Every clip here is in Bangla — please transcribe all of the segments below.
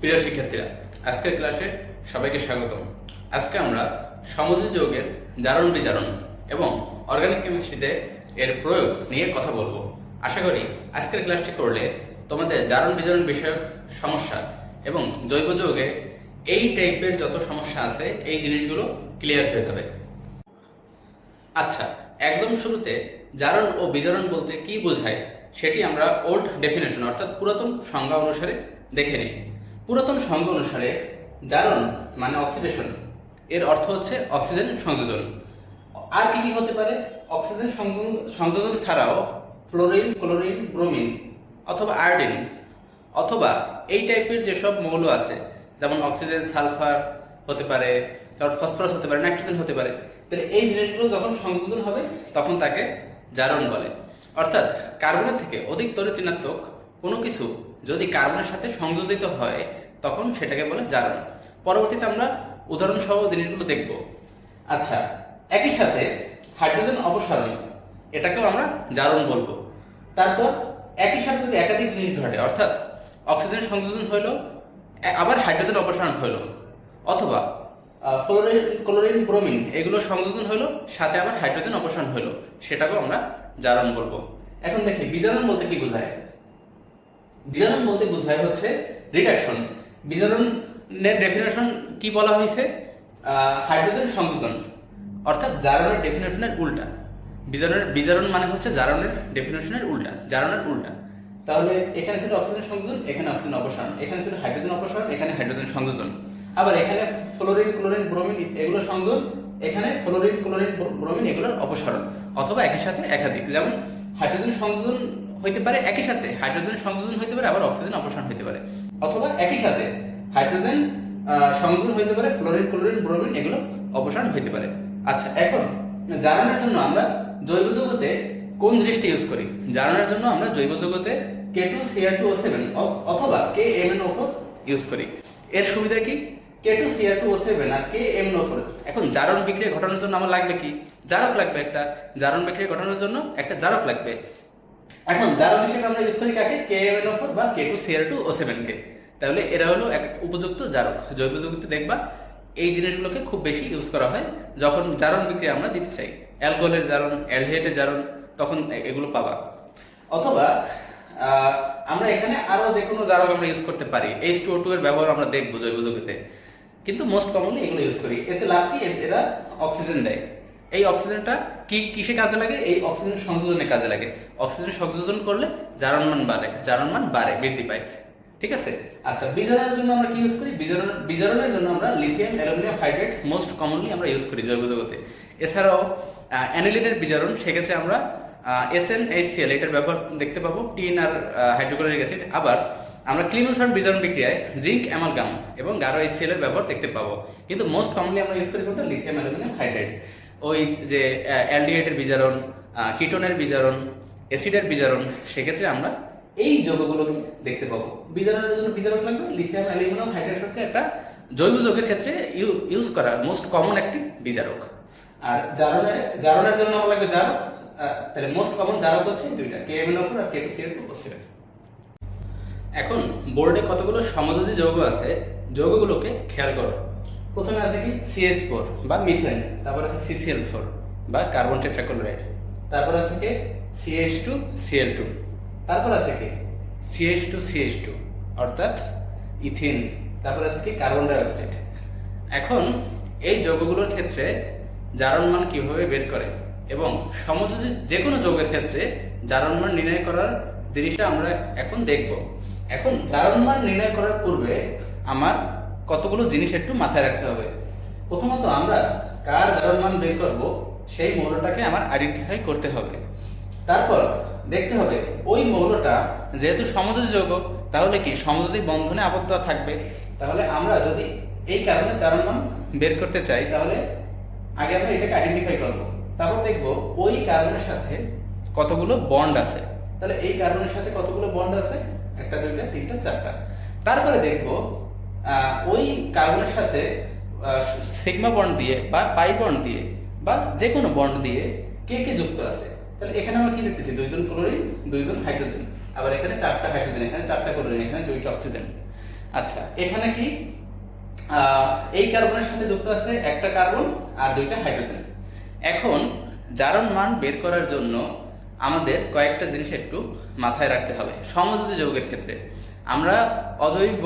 প্রিয় শিক্ষার্থীরা, আজকের ক্লাসে সবাইকে স্বাগতম। আজকে আমরা সমযোজী যৌগের জারণ বিজারণ এবং অর্গানিক কেমিস্ট্রিতে এর প্রয়োগ নিয়ে কথা বলবো। আশা করি আজকের ক্লাসটি করলে তোমাদের জারণ বিজারণ বিষয়ক সমস্যা এবং জৈব যৌগে এই টাইপের যত সমস্যা আছে এই জিনিসগুলো ক্লিয়ার হয়ে যাবে। আচ্ছা, একদম শুরুতে জারণ ও বিজারণ বলতে কি বোঝায় সেটি আমরা ওল্ড ডেফিনেশন অর্থাৎ পুরাতন সংজ্ঞা অনুসারে দেখে নিই। পুরাতন সংজ্ঞা অনুসারে জারণ মানে অক্সিডেশন, এর অর্থ হচ্ছে অক্সিজেন সংযোজন। আর কি কি হতে পারে? অক্সিজেন সংযোজন ছাড়াও ফ্লোরিন, ক্লোরিন, ব্রোমিন অথবা আয়োডিন অথবা এই টাইপের যেসব মৌল আছে, যেমন অক্সিজেন, সালফার হতে পারে, তারপর ফসফরাস হতে পারে, নাইট্রোজেন হতে পারে। তাহলে এই জিনিসগুলো যখন সংযোজন হবে তখন তাকে জারণ বলে। অর্থাৎ কার্বনের থেকে অধিক তরিতঋণাত্মক কোনো কিছু যদি কার্বনের সাথে সংযোজিত হয় তখন সেটাকে বলে জারণ। পরবর্তীতে আমরা উদাহরণ সহ জিনিসগুলো দেখব। আচ্ছা, একই সাথে হাইড্রোজেন অপসারণ, এটাকেও আমরা জারণ বলবো। তারপর একই সাথে যদি একাধিক জিনিস ঘটে, অর্থাৎ অক্সিজেন সংযোজন হইলো আবার হাইড্রোজেন অপসারণ হইলো, অথবা ফ্লোরিন, ক্লোরিন, ব্রোমিন এগুলো সংযোজন হইলো সাথে আবার হাইড্রোজেন অপসারণ হইলো, সেটাকেও আমরা জারণ বলবো। এখন দেখি বিজারণ বলতে কি বোঝায়। বিজারণ বলতে বোঝায় হচ্ছে রিডাকশন। বিজারণের ডেফিনেশন কি বলা হয়েছে? হাইড্রোজেন সংযোজন, অর্থাৎ জারণের ডেফিনেশনের উল্টা। বিজারণ মানে হচ্ছে জারণের ডেফিনেশনের উল্টা, জারণের উল্টা। তাহলে এখানে ছিল অক্সিজেন সংযোজন, এখানে অক্সিজেন অপসারণ, এখানে ছিল হাইড্রোজেন অপসারণ, এখানে হাইড্রোজেন সংযোজন। আবার এখানে ফ্লোরিন, ক্লোরিন, ব্রোমিন এগুলো সংযোজন, এখানে ফ্লোরিন, ক্লোরিন, ব্রোমিন এগুলোর অপসারণ, অথবা একই সাথে একাধিক। যেমন হাইড্রোজেন সংযোজন হইতে পারে একই সাথে, হাইড্রোজেন সংযোজন হইতে পারে আবার অক্সিজেন অপসারণ হইতে পারে, অথবা একই সাথে হাইড্রোজেন সংযোজন হইতে পারে, ফ্লোরিন, ক্লোরিন, ব্রোমিন এগুলো অপসারণ হইতে পারে। আচ্ছা, এখন জারণের জন্য আমরা জৈব যৌগতে কোন জিনিসটা ইউজ করি? জারণের জন্য আমরা জৈব যৌগতে K2Cr2O7 অথবা KMnO4 ইউজ করি। এর সুবিধা কি? K2Cr2O7 আর KMnO4। এখন জারণ বিক্রিয়া ঘটানোর জন্য আমার লাগবে কি? জারক লাগবে একটা। জারণ বিক্রিয়া ঘটানোর জন্য একটা জারক লাগবে। এখন জারক হিসেবে আমরা ইউজ করি কাকে? KMnO4 বা K2Cr2O7 কে। তাহলে এরা হলো এক উপযুক্ত জারক। জৈব যৌগতে দেখবা এই জিনিসগুলোকে খুব বেশি ইউজ করা হয় যখন জারণ বিক্রিয়া আমরা দিতে চাই। অ্যালকোহলের জারণ, অ্যালডিহাইডের জারণ, তখন এগুলো পাবা। অথবা আমরা এখানে আরো যে কোনো জারক আমরা ইউজ করতে পারি। H2O2 এর ব্যবহার আমরা দেখবো জৈব যৌগতে, কিন্তু মোস্ট কমনলি এগুলো ইউজ করি। এতে লাভ কি? এরা অক্সিজেন দেয়। এই অক্সিজেনটা কিসে কাজে লাগে? এই অক্সিজেন সংযোজনে কাজে লাগে। অক্সিজেন সংযোজন করলে জারণ মান বাড়ে, বৃদ্ধি পায়। ঠিক আছে। আচ্ছা, বিজারণের জন্য আমরা কি ইউজ করি? বিজারণের জন্য আমরা lithium aluminium hydrate most commonly আমরা ইউজ করি জৈব যৌগতে। এছাড়াও অ্যানিলিনের বিজারণ, সেক্ষেত্রে আমরা SnHCl এটার ব্যবহার দেখতে পাবো, টিন আর হাইড্রোক্লোরিক অ্যাসিড। আবার আমরা ক্লিনোসার্ট বিজারণ বিক্রিয়ায় জিঙ্ক, অ্যামালগাম এবং গাঢ় HCl এর ব্যবহার দেখতে পাবো। কিন্তু মোস্ট কমনলি আমরা ইউজ করি কোনটা? Lithium aluminium hydrate. ওই যে অ্যালডিহাইডের বিজারণ, কিটোনের বিজারণ, অ্যাসিডের বিজারণ, সেক্ষেত্রে আমরা এই যৌগগুলো দেখতে পাবো। বিজারণের জন্য বিজারক লাগবে। লিথিয়াম অ্যালুমিনিয়াম হাইড্রেট হচ্ছে একটা জৈব যৌগের ক্ষেত্রে ইউজ করা মোস্ট কমন একটি বিজারক। আর জারণের জন্য আমার লাগবে জারক। তাহলে মোস্ট কমন জারক হচ্ছে দুইটা, KMnO4 আর K2Cr2O7। এখন বোর্ডে কতগুলো সমযোজী যৌগ আছে, যৌগগুলোকে খেয়াল করো। প্রথমে আছে কি? CH4 বা মিথেন, তারপর আছে CCl4 বা কার্বন টেট্রাক্লোরাইড, তারপর আছে কি? CH2Cl2, তারপর আছে কি? CH2CH2 অর্থাৎ ইথিন, তারপর আছে কি? Carbon die oxide. এখন এই যৌগগুলোর ক্ষেত্রে জারণ মান কিভাবে বের করে এবং সমযোজী যে কোনো যৌগের ক্ষেত্রে জারণ মান নির্ণয় করার জিনিসটা আমরা এখন দেখব। এখন জারণ মান নির্ণয় করার পূর্বে আমার কতগুলো জিনিস একটু মাথায় রাখতে হবে। প্রথমত আমরা কার জারণ মান বের করব সেই মৌলটাকে আমার আইডেন্টিফাই করতে হবে। তারপর দেখতে হবে ওই মৌলটা যেহেতু সমযোজী যৌগ, তাহলে কি সমযোজী বন্ধনে আবদ্ধ থাকবে। তাহলে আমরা যদি এই কার্বনের জারণ মান বের করতে চাই তাহলে আগে আমরা এটাকে আইডেন্টিফাই করব। তারপর দেখব ওই কার্বনের সাথে কতগুলো বন্ড আছে। তাহলে এই কার্বনের সাথে কতগুলো বন্ড আছে? একটা, দুইটা, তিনটা, চারটা। তারপরে দেখব ওই কার্বনের সাথে সিগমা বন্ড দিয়ে বা পাই বন্ড দিয়ে বা যে কোনো বন্ড দিয়ে কে কে যুক্ত আছে। তাহলে এখানে আমরা কি দেখতেছি? দুইজন ক্লোরিন, দুইজন হাইড্রোজেন, আবার এখানে চারটা হাইড্রোজেন, এখানে চারটা ক্লোরিন, এখানে দুইটা অক্সিজেন। আচ্ছা, এখানে কি এই কার্বনের সাথে যুক্ত আছে একটা কার্বন আর দুইটা হাইড্রোজেন। এখন জারণ মান বের করার জন্য আমাদের কয়েকটা জিনিস একটু মাথায় রাখতে হবে। সমযোজী যৌগের ক্ষেত্রে আমরা অজৈব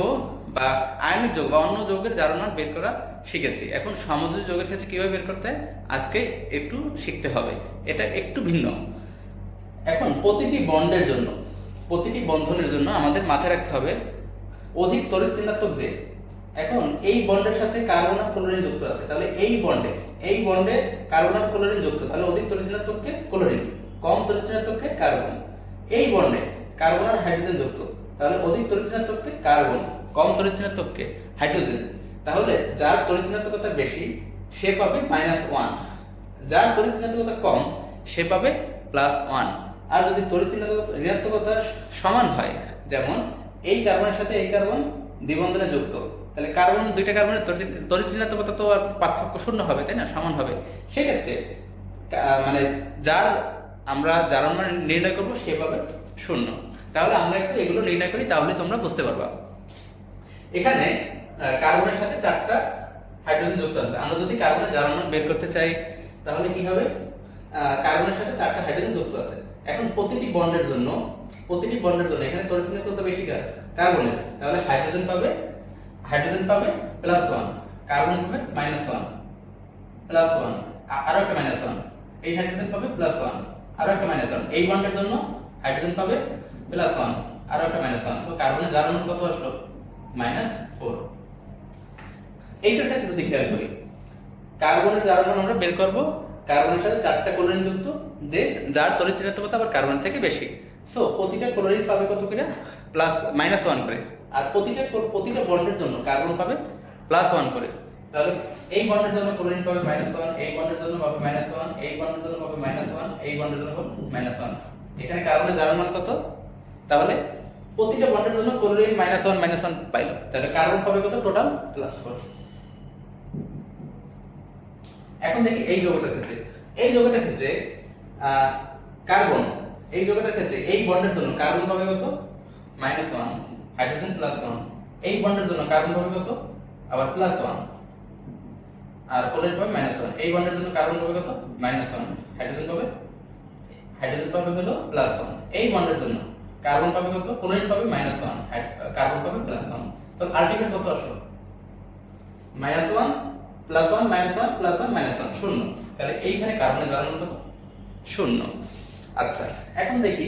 বা আয়নিক যৌগ বা অন্য যৌগের জারণ মান বের করা শিখেছি। এখন সমযোজী যৌগের ক্ষেত্রে কিভাবে বের করতে হয় আজকে একটু শিখতে হবে, এটা একটু ভিন্ন। এখন প্রতিটি বন্ডের জন্য, প্রতিটি বন্ধনের জন্য আমাদের মাথায় রাখতে হবে অধিক তড়িৎ ঋণাত্মক যে। এখন এই বন্ডের সাথে কার্বন আর ক্লোরিন যুক্ত আছে, তাহলে এই বন্ডে কার্বন আর ক্লোরিন যুক্ত, তাহলে অধিক তড়িৎ ঋণাত্মককে ক্লোরিন, কম তড়িৎ ঋণাত্মককে কার্বন। এই বন্ডে কার্বন আর হাইড্রোজেন যুক্ত, তাহলে অধিক তড়িৎ ঋণাত্মককে কার্বন, কম তড়িৎ ঋণাত্মককে হাইড্রোজেন। তাহলে যার তড়িৎ ঋণাত্মকতা বেশি সে পাবে -1, যার তড়িৎ ঋণাত্মকতা কম সে পাবে +1। আর যদি তড়িৎ ঋণাত্মকতা সমান হয়, যেমন এই কার্বনের সাথে এই কার্বন দ্বিবন্ধনে যুক্ত, তাহলে দুইটা কার্বনের তড়িৎ ঋণাত্মকতা তো আর পার্থক্য শূন্য হবে, তাই না, সমান হবে। সেক্ষেত্রে মানে যার আমরা জারণ মান নির্ণয় করবো সে পাবে 0। তাহলে আমরা একটু এগুলো নির্ণয় করি, তাহলে তোমরা বুঝতে পারবা। এখানে কার্বনের সাথে 4টা হাইড্রোজেন যুক্ত আছে। আমরা যদি কার্বনের জারণ মান বের করতে চাই তাহলে কি হবে, কার্বনের সাথে 4টা হাইড্রোজেন যুক্ত আছে। এখন প্রতিটি বন্ডের জন্য এখানে তড়িৎ ঋণাত্মকতা বেশি কার্বনের, তাহলে হাইড্রোজেন পাবে +1, কার্বন পাবে -1, আরো একটা -1, এই হাইড্রোজেন পাবে +1, আরো একটা -1, এই বন্ডের জন্য হাইড্রোজেন পাবে +1, আরো একটা -1। সো কার্বনের জারণ মান কত আসলো, -4। এইটার ক্ষেত্রে যদি খেয়াল করি, কার্বনের জারণ মান আমরা বের করব কার্বনের সাথে 4টা ক্লোরিন যুক্ত, যে যার তড়িৎ ঋণাত্মকতা আবার কার্বনের থেকে বেশি। সো প্রতিটা ক্লোরিন পাবে কত করে, +-1 করে। আর প্রতিটা বন্ডের জন্য কার্বন পাবে +1 করে। তাহলে এই বন্ডের জন্য ক্লোরিন পাবে -1, এই বন্ডের জন্য পাবে -1, এই বন্ডের জন্য পাবে -1, এই বন্ডের জন্য পাবে -1। এখানে কার্বনের জারণ মান কত, তাহলে প্রতিটা বন্ডের জন্য ক্লোরিন -1 পাইলো, তাহলে কার্বন পাবে কত, টোটাল +4। এখন দেখি এই যৌগটার ক্ষেত্রে কার্বন, এই যৌগটার ক্ষেত্রে এই বন্ডের জন্য কার্বন পাবে কত, -1, হাইড্রোজেন +1, এই বন্ডের জন্য কার্বন পাবে কত, আবার +1, আর ক্লোরিন পাবে -1, এই বন্ডের জন্য কার্বন পাবে কত, -1, হাইড্রোজেন পাবে হলো +1, এই বন্ডের জন্য কার্বন পাবে কত, ক্লোরিন পাবে -1, কার্বন পাবে +1। তো আলটিমেট কত আসলো, -1 +1 -1 +1 -1, 0। তাহলে এইখানে কার্বনের জারণ মান কত, 0। আচ্ছা, এখন দেখি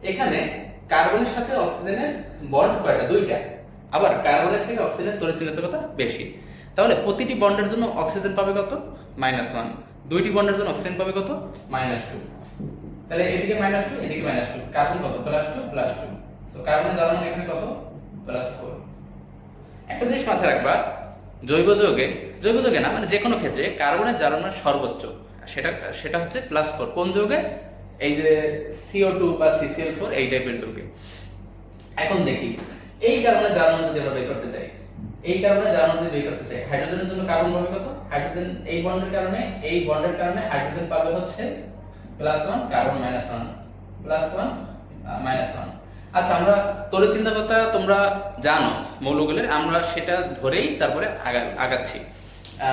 এখানে কার্বনের সাথে অক্সিজেনের বন্ড কয়টা, 2টা। আবার কার্বনের থেকে অক্সিজেনের তড়িৎ ঋণাত্মকতা বেশি, তাহলে প্রতিটি বন্ডের জন্য অক্সিজেন পাবে কত, -1, দুইটি বন্ডের জন্য অক্সিজেন পাবে কত, -2। তাহলে এদিকে -2, এদিকে -2, কার্বন কত, +2। সো কার্বনের জারণ মান এখানে কত, +4। একটা জিনিস মাথায় রাখবা, জৈব যৌগে না, মানে যে কোনো ক্ষেত্রে কার্বনের জারণ মান সর্বোচ্চ, সেটা হচ্ছে +4। কোন যৌগে, এই যে CO2 বা CCl4 এই টাইপের যৌগে। এখন দেখি এই কার্বনের জারণ মান যদি আমরা বের করতে চাই, হাইড্রোজেনের জন্য কার্বন পাবে কত, হাইড্রোজেন এই বন্ডের কারণে হাইড্রোজেন পাবে হচ্ছে +1, কার্বন -1, আচ্ছা, আমরা তড়িৎ ঋণাত্মকতা তোমরা জানো মৌলগুলোর, আমরা সেটা ধরেই তারপরে আগাচ্ছি।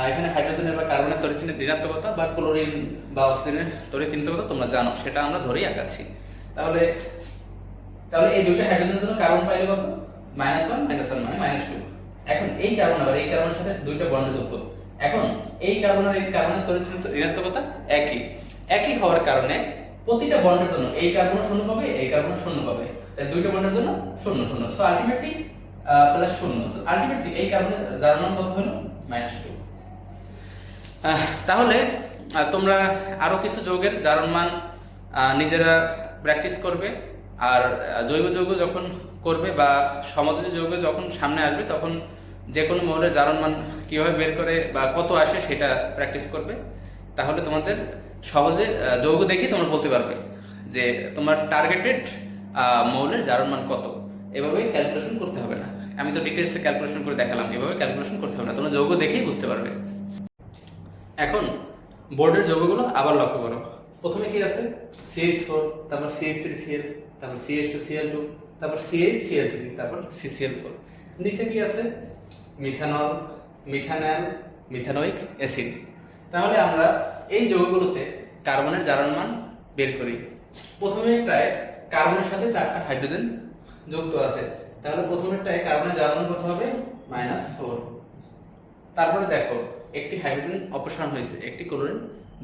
এখানে হাইড্রোজেনের বা কার্বনের তড়িৎ ঋণাত্মকতা বা ক্লোরিন বা অক্সিজেনের তড়িৎ ঋণাত্মকতা তোমরা জানো, সেটা আমরা ধরেই আগাচ্ছি। তাহলে এই দুইটা হাইড্রোজেনের জন্য কার্বন পাইলে কত, -1 -1 মানে -2। এখন এই কার্বনের সাথে দুইটা বন্ড যুক্ত। এখন এই কার্বনের তড়িৎ ঋণাত্মকতা একই হওয়ার কারণে প্রতিটা বন্ডের জন্য এই কার্বন 0 পাবে, এই কার্বন 0 পাবে, তাই দুইটা বন্ডের জন্য 0 0। So ultimately +0। সো আলটিমেটলি এই কার্বনের জারণ মান কত হলো, -2। তাহলে তোমরা আরো কিছু যৌগের জারণ মান নিজেরা প্র্যাকটিস করবে, আর জৈব যৌগ যখন করবে বা সমযোজী যৌগ যখন সামনে আসবে তখন যে কোনো মৌলের জারণ মান কিভাবে বের করে বা কত আসে সেটা প্র্যাকটিস করবে। তাহলে তোমাদের সহজে যৌগ দেখে তোমরা বলতে পারবে যে তোমার টার্গেটেড মৌলের জারণ মান কত। এভাবে ক্যালকুলেশন করতে হবে না, আমি তো ডিটেলসে ক্যালকুলেশন করে দেখালাম, এভাবে ক্যালকুলেশন করতে হবে না, তোমরা যৌগ দেখেই বুঝতে পারবে। এখন বোর্ডের যৌগগুলো আবার লক্ষ্য করো। প্রথমে কি আছে, CH4, তারপর CH3Cl, তারপর CH2Cl2, তারপর CH তারপর CCl4। নিচে কি আছে? Methanol, methanol, methanoic acid. তাহলে আমরা এই যৌগগুলোতে কার্বনের জারণ মান বের করি। প্রথমে প্রায় কার্বনের সাথে 4টা হাইড্রোজেন যুক্ত আছে, তাহলে প্রথমেরটায় কার্বনের জারণ মান কত হবে? -4। তারপরে দেখো একটি হাইড্রোজেন অপসারণ হয়েছে, একটি ক্লোরিন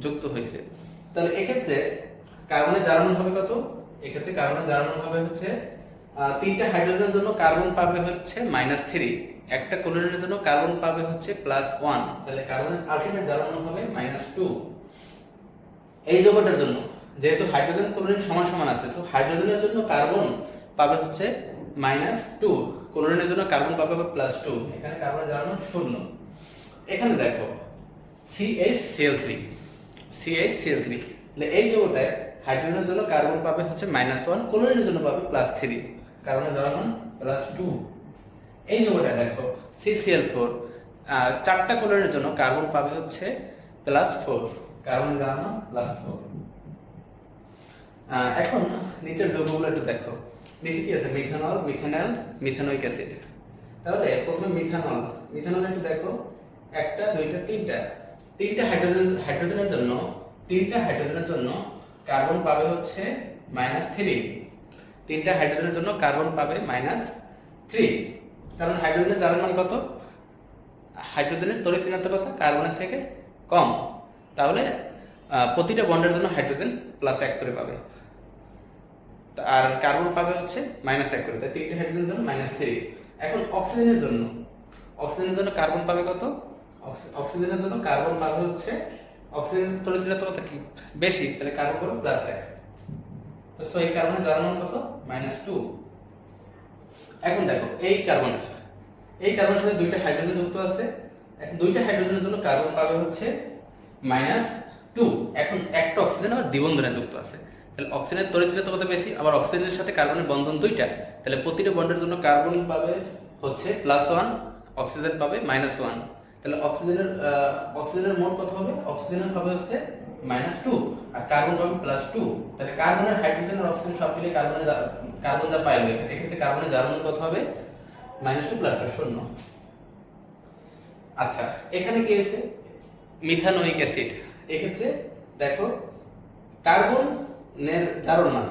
যুক্ত হয়েছে, তাহলে এক্ষেত্রে কার্বনের জারণ মান হবে কত? এক্ষেত্রে কার্বনের জারণ মান হবে হচ্ছে 3টা হাইড্রোজেনের জন্য কার্বন পাবে হচ্ছে -3, একটা ক্লোরিনের জন্য কার্বন পাবে হচ্ছে +1, তাহলে কার্বনের আলটিমেট জারণ মান হবে -2। এই যৌগটার জন্য যেহেতু হাইড্রোজেন ক্লোরিন সমান সমান আছে, সো হাইড্রোজেনের জন্য কার্বন পাবে হচ্ছে -2, ক্লোরিনের জন্য কার্বন পাবে +2, এখানে কার্বনের জারণ মান 0। এখানে দেখো CH3, তাহলে এই যৌগটায় হাইড্রোজেনের জন্য কার্বন পাবে হচ্ছে -1, ক্লোরিনের জন্য পাবে +3, কার্বনের জারণ মান +2। এই যৌগটা দেখো CCl4, 4টা ক্লোরিনের জন্য কার্বন পাবে হচ্ছে +4, কার্বনের জারণ মান +4। এখন নিচের যৌগগুলো একটু দেখো, নিচে কি আছে? Methanol, methanol, methanoic acid. তাহলে প্রথমে মিথানল একটু দেখো, 1টা 2টা 3টা হাইড্রোজেনের জন্য কার্বন পাবে হচ্ছে -3, 3টা হাইড্রোজেনের জন্য কার্বন পাবে -3, কারণ হাইড্রোজেনের জারণ মান কত? হাইড্রোজেনের তড়িৎ ঋণাত্মকতা কার্বনের থেকে কম, তাহলে প্রতিটা বন্ডের জন্য হাইড্রোজেন +1 করে পাবে, আর কার্বন পাবে হচ্ছে -1 করে, তাই 3টা হাইড্রোজেনের জন্য -3। এখন অক্সিজেনের জন্য কার্বন পাবে কত? অক্সিজেনের জন্য কার্বন পাবে হচ্ছে, অক্সিজেনের তড়িৎ ঋণাত্মকতা কি বেশি, তাহলে কার্বন পাবে +1, তো সো এই কার্বনের জারণ মান কত? -2। এখন দেখো এই কার্বনের সাথে 2টা হাইড্রোজেন যুক্ত আছে, এখন 2টা হাইড্রোজেনের জন্য কার্বন পাবে হচ্ছে -2। এখন একটা অক্সিজেন আবার দ্বিবন্ধনে যুক্ত আছে, তাহলে অক্সিজেনের তড়িৎ ঋণাত্মকতা বেশি, আবার অক্সিজেনের সাথে কার্বনের বন্ধন 2টা, তাহলে প্রতিটা বন্ডের জন্য কার্বন পাবে হচ্ছে +1, অক্সিজেন পাবে -1, তাহলে অক্সিজেনের মোট কত হবে? অক্সিজেনের হবে হচ্ছে -2 আর কার্বন পাবে +2, তাহলে কার্বনের হাইড্রোজেন আর অক্সিজেন সব মিলে কার্বন যা পাইলো, এক্ষেত্রে কার্বনের জারণ মান কত হবে? -2 +2 0। আচ্ছা, এখানে কি হয়েছে? Methanoic acid. এক্ষেত্রে দেখো কার্বনের জারণ মান,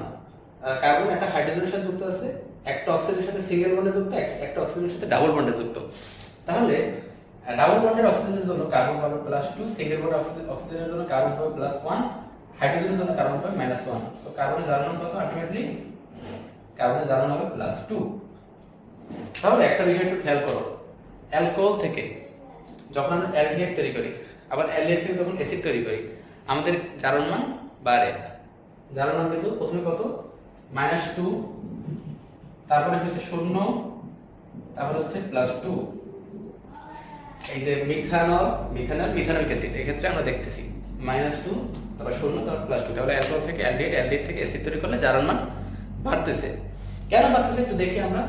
কার্বন একটা হাইড্রোজেনের সাথে যুক্ত আছে, একটা অক্সিজেনের সাথে সিঙ্গেল বন্ডে যুক্ত, একটা অক্সিজেনের সাথে ডাবল বন্ডে যুক্ত, তাহলে ডাবল বন্ডের অক্সিজেনের জন্য কার্বন পাবে +2, সিঙ্গেল বন্ডের অক্সিজেনের জন্য কার্বন পাবে +1, হাইড্রোজেনের জন্য কার্বন পাবে -1, সো কার্বনের জারণ মান কত? আলটিমেটলি কার্বনের জারণ হবে +2। তাহলে একটা বিষয় একটু খেয়াল করো, অ্যালকোহল থেকে যখন আমরা অ্যালডিহাইড তৈরি করি, আবার অ্যালডিহাইড থেকে যখন অ্যাসিড তৈরি করি, আমাদের জারণ মান বাড়ে। জারণ মান কিন্তু প্রথমে কত? -2, তারপরে হচ্ছে 0, তারপরে হচ্ছে +2। এই যে মিথানোইক অ্যাসিড, এক্ষেত্রে আমরা দেখতেছি -2, তারপর 0, তারপর +2, তাহলে অ্যালকোহল থেকে অ্যালডিহাইড থেকে অ্যাসিড তৈরি করলে জারণ মান বাড়তেছে। কেন বাড়তেছে একটু দেখি আমরা।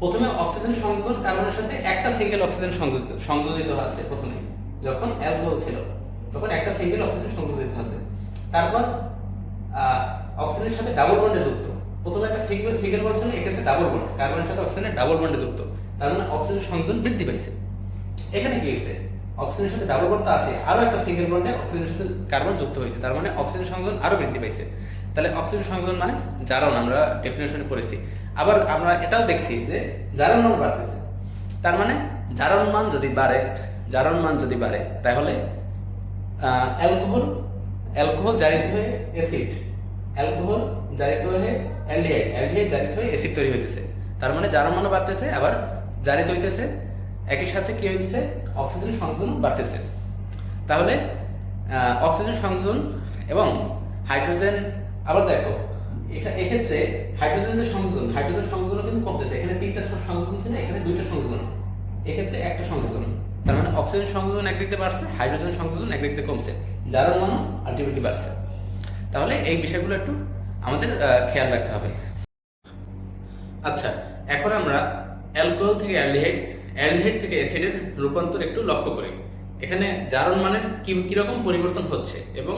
প্রথমে অক্সিজেন সংযোজন কার্বনের সাথে একটা সিঙ্গেল অক্সিজেন সংযোজিত আছে, প্রথমে যখন অ্যালকোহল ছিল তখন একটা সিঙ্গেল অক্সিজেন সংযোজিত আছে, তারপর অক্সিজেনের সাথে ডাবল বন্ডে যুক্ত, প্রথমে একটা সিঙ্গেল বন্ড ছিল, এক্ষেত্রে ডাবল বন্ড, কার্বনের সাথে অক্সিজেনের ডাবল বন্ডে যুক্ত, তার মানে অক্সিজেন সংযোজন বৃদ্ধি পাইছে। এখানে কি হয়েছে? অক্সিজেনের সাথে ডাবল বন্ড তো আছে, আরো একটা সিঙ্গেল বন্ডে অক্সিজেনের সাথে কার্বন যুক্ত হয়েছে, তার মানে অক্সিজেন সংযোজন আরো বৃদ্ধি পাইছে। তাহলে অক্সিজেন সংযোজন মানে জারণ, আমরা ডেফিনেশনে পড়েছি। আবার আমরা এটাও দেখছি যে জারণ মান বাড়তেছে, তার মানে জারণ মান যদি বাড়ে তাহলে অ্যালকোহল জারিত হয়ে অ্যাসিড, অ্যালকোহল জারিত হয়ে অ্যালডিহাইড জারিত হয়ে অ্যাসিড তৈরি হইতেছে, তার মানে জারণ মানও বাড়তেছে, আবার জারিত হইতেছে, একই সাথে কি হইতেছে? অক্সিজেন সংযোজন বাড়তেছে। তাহলে অক্সিজেন সংযোজন এবং হাইড্রোজেন, আবার দেখো এক্ষেত্রে হাইড্রোজেন সংযোজন কিন্তু কমতেছে, এখানে 3টা সংযোজন ছিল, এখানে 2টা সংযোজন, এক্ষেত্রে একটা সংযোজন, তার মানে অক্সিজেন সংযোজন একদিক দিয়ে বাড়ছে, হাইড্রোজেন সংযোজন একদিক দিয়ে কমছে, জারণ মানও আলটিমেটলি বাড়ছে। তাহলে এই বিষয়গুলো একটু আমাদের খেয়াল রাখতে হবে। আচ্ছা, এখন আমরা অ্যালকোহল থেকে অ্যালডিহাইড থেকে অ্যাসিডের রূপান্তর একটু লক্ষ্য করি। এখানে জারণ মানের কিরকম পরিবর্তন হচ্ছে এবং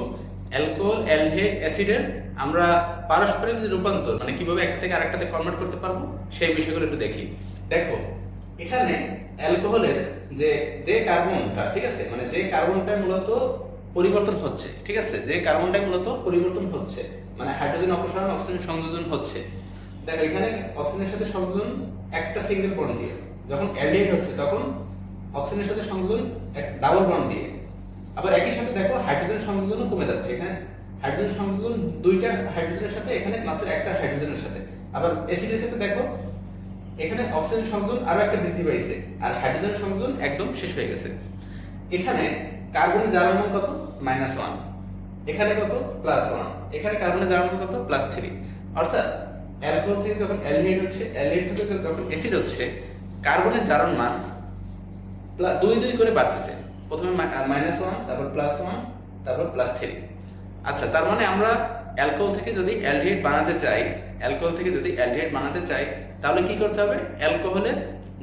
অ্যালকোহল, অ্যালডিহাইড, অ্যাসিডের আমরা পারস্পরিক যে রূপান্তর মানে কিভাবে একটা থেকে আরেকটাতে কনভার্ট করতে পারবো সেই বিষয়গুলো একটু দেখি। দেখো এখানে অ্যালকোহলের যে যে কার্বনটা, ঠিক আছে, মানে যে কার্বনটা মূলত পরিবর্তন হচ্ছে, ঠিক আছে, যে কার্বনটা মূলত পরিবর্তন হচ্ছে মানে হাইড্রোজেন অপসারণ অক্সিজেন সংযোজন হচ্ছে। দেখো এখানে অক্সিজেনের সাথে সংযোজন একটা সিঙ্গেল বন্ড দিয়ে, যখন অ্যালডিহাইড হচ্ছে তখন অক্সিজেনের সাথে সংযোজন ডাবল বন্ড দিয়ে। আবার একই সাথে দেখো হাইড্রোজেন সংযোজনও কমে যাচ্ছে, এখানে হাইড্রোজেন সংযোজন দুইটা হাইড্রোজেনের সাথে, এখানে মাত্র একটা হাইড্রোজেনের সাথে। আবার অ্যাসিডের ক্ষেত্রে দেখো এখানে অক্সিজেন সংযোজন আরো একটা বৃদ্ধি পাইছে আর হাইড্রোজেন সংযোজন একদম শেষ হয়ে গেছে। এখানে কার্বনের জারণ মান কত -1, এখানে কত +1, এখানে কার্বনের জারণ মান কত +3। অর্থাৎ অ্যালকোহল থেকে যখন অ্যালডিহাইড হচ্ছে, অ্যালডিহাইড থেকে যখন অ্যাসিড হচ্ছে, কার্বনের জারণ মান 2 করে বাড়তেছে। প্রথমে -1, তারপর +1, তারপর +3। আচ্ছা, তার মানে আমরা অ্যালকোহল থেকে যদি অ্যালডিহাইড বানাতে চাই, অ্যালকোহল থেকে যদি অ্যালডিহাইড বানাতে চাই তাহলে কি করতে হবে? অ্যালকোহলের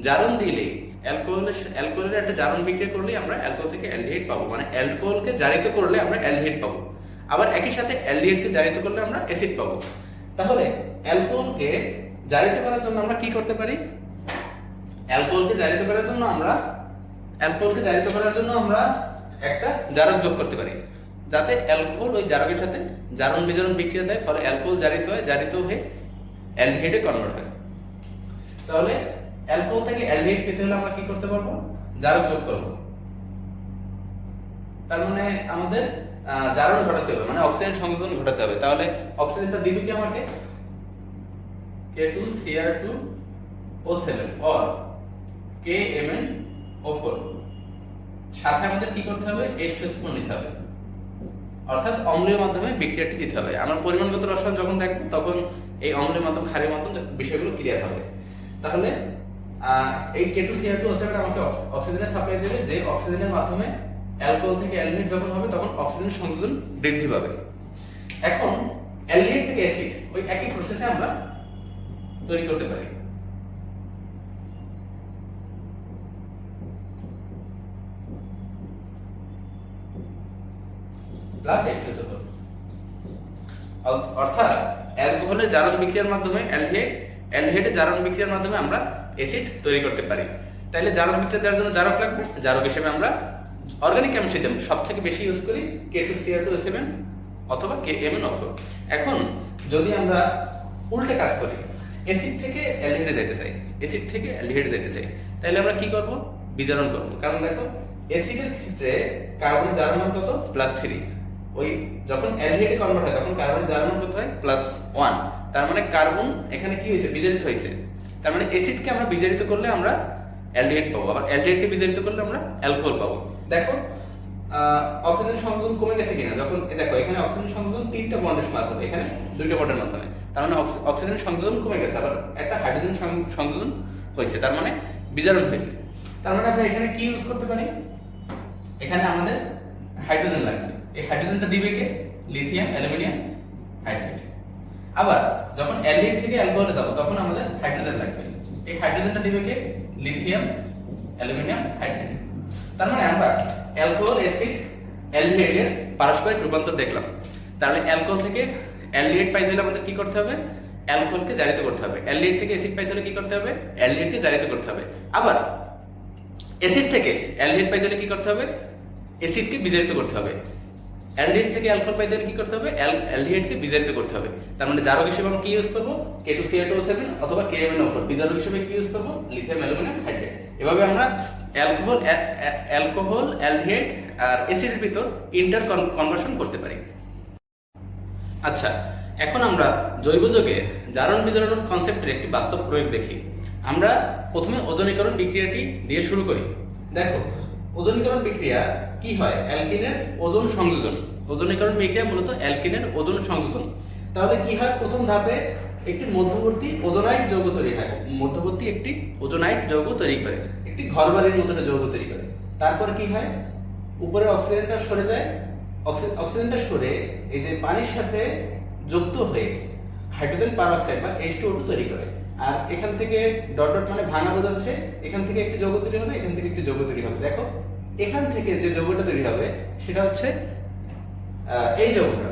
জারণ দিলেই, অ্যালকোহলের একটা জারণ বিক্রিয়া করলেই আমরা অ্যালকোহল থেকে অ্যালডিহাইড পাবো, মানে অ্যালকোহলকে জারিত করলে আমরা অ্যালডিহাইড পাবো। আবার একই সাথে অ্যালডিহাইডকে জারিত করলে আমরা অ্যাসিড পাবো। তাহলে অ্যালকোহলকে জারিত করার জন্য আমরা কি করতে পারি? অ্যালকোহলকে জারিত করার জন্য আমরা একটা জারক যোগ করতে পারি, যাতে অ্যালকোহল ওই জারকের সাথে জারণ বিজারণ বিক্রিয়া দেয়, ফলে অ্যালকোহল জারিত হয়ে অ্যালডিহাইডে কনভার্ট হয়। তাহলে অ্যালকোহল থেকে অ্যালডিহাইড পেতে হলে আমরা কি করতে পারবো? জারক যোগ করব। তার মানে আমাদের জারণ ঘটাতে হবে, মানে অক্সিজেন সংযোজন ঘটাতে হবে। তাহলে অক্সিজেনটা দিবে কি আমাকে? K2Cr2O7 or KMnO4, সাথে আমাদের কি করতে হবে? H2SO4 নিতে হবে, অর্থাৎ অম্লীয় মাধ্যমে বিক্রিয়াটি দিতে হবে। আমরা পরিমাণগত রসায়ন যখন দেখব তখন এই অম্লীয় মাধ্যম ক্ষারীয় মাধ্যম বিষয়গুলো ক্লিয়ার হবে। তাহলে এই K2Cr2O7 আমাকে অক্সিজেনের সাপ্লাই দেবে, যে অক্সিজেনের মাধ্যমে অ্যালকোহল থেকে অ্যালডিহাইড যখন হবে তখন অক্সিজেন সংযোজন বৃদ্ধি পাবে। এখন অ্যালডিহাইড থেকে অ্যাসিড ওই একই প্রসেসে আমরা তৈরি করতে পারি। প্লাস H2SO4, অর্থাৎ অ্যালকোহলের জারণ বিক্রিয়ার মাধ্যমে অ্যালডিহাইডের জারণ বিক্রিয়ার মাধ্যমে আমরা অ্যাসিড তৈরি করতে পারি। তাহলে জারণ বিক্রিয়া দেওয়ার জন্য জারক লাগবে। জারক হিসেবে আমরা অর্গানিক কেমিস্ট্রিতে সবথেকে বেশি ইউজ করি K2Cr2O7 অথবা KMnO4। এখন যদি আমরা উল্টে কাজ করি, অ্যাসিড থেকে অ্যালডিহাইডে যেতে চাই, তাহলে আমরা কি করব? বিজারণ করব। কারণ দেখো অ্যাসিডের ক্ষেত্রে কার্বনের জারণ মান কত? +3। ওই যখন অ্যালডিহাইডে কনভার্ট হয় তখন কার্বনের জারণ মান কত হয়? +1। তার মানে কার্বন এখানে কি হয়েছে? বিজারিত হয়েছে। তার মানে অ্যাসিডকে আমরা বিজারিত করলে আমরা অ্যালডিহাইড পাবো, আবার অ্যালডিহাইডকে বিজারিত করলে আমরা অ্যালকোহল পাবো। দেখো অক্সিজেন সংযোজন কমে গেছে কিনা? যখন দেখো এখানে অক্সিজেন সংযোজন 3টা বন্ডের মাধ্যমে, এখানে 2টা বন্ডের মাধ্যমে, তার মানে অক্সিজেন সংযোজন কমে গেছে, আবার একটা হাইড্রোজেন সংযোজন হয়েছে, তার মানে বিজারণ হয়েছে। তার মানে আমরা এখানে কি ইউজ করতে পারি? এখানে আমাদের হাইড্রোজেন লাগবে। এই হাইড্রোজেনটা দিবে কে? Lithium aluminium hydride. আবার যখন অ্যালডিহাইড থেকে অ্যালকোহলে যাব তখন আমাদের হাইড্রোজেন লাগবে। এই হাইড্রোজেনটা দিবে কে? Lithium aluminium hydride. তার মানে আমরা অ্যালকোহল, অ্যাসিড, অ্যালডিহাইডের পারস্পরিক রূপান্তর দেখলাম। তাহলে অ্যালকোহল থেকে অ্যালডিহাইড পাইতে হলে আমাদের কি করতে হবে? অ্যালকোহলকে জারিত করতে হবে। অ্যালডিহাইড থেকে অ্যাসিড পাইতে হলে কি করতে হবে? অ্যালডিহাইডকে জারিত করতে হবে। আবার অ্যাসিড থেকে অ্যালডিহাইড পাইতে হলে কি করতে হবে? অ্যাসিডকে বিজারিত করতে হবে। অ্যালডিহাইড থেকে অ্যালকোহল পাইতে হলে কি করতে হবে? অ্যালডিহাইডকে বিজারিত করতে হবে। তার মানে জারক হিসেবে আমরা কি ইউজ করব? K2Cr2O7 অথবা KMnO4। বিজারক হিসেবে কি ইউজ করব? Lithium aluminium hydride. এভাবে আমরা অ্যালকোহল, অ্যালডিহাইড আর অ্যাসিডের ভিতর ইন্টার কনভার্সন করতে পারি। আচ্ছা, এখন আমরা জৈব যৌগে জারণ বিজারণ কনসেপ্টের একটি বাস্তব প্রয়োগ দেখি। আমরা প্রথমে ওজনীকরণ বিক্রিয়াটি দিয়ে শুরু করি। দেখো ওজনীকরণ বিক্রিয়া কি হয়? অ্যালকিনের ওজন সংযোজন। ওজনীকরণ বিক্রিয়া মূলত অ্যালকিনের ওজন সংযোজন। তাহলে কি হয়? প্রথম ধাপে একটি মধ্যবর্তী ওজোনাইড যৌগ তৈরি হয়, একটি ঘরবাড়ির মতো একটা যৌগ তৈরি করে। তারপর কি হয়? উপরে অক্সিজেনটা সরে যায়, অক্সিজেনটা সরে এই যে পানির সাথে যুক্ত হয়ে হাইড্রোজেন পারঅক্সাইড বা H2O2 তৈরি করে। আর এখান থেকে ডট ডট মানে ভাঙা বোঝাচ্ছে, এখান থেকে একটি যৌগ তৈরি হবে, এখান থেকে একটি যৌগ তৈরি হবে। দেখো এখান থেকে যে যৌগটা তৈরি হবে সেটা হচ্ছে এই যৌগটা,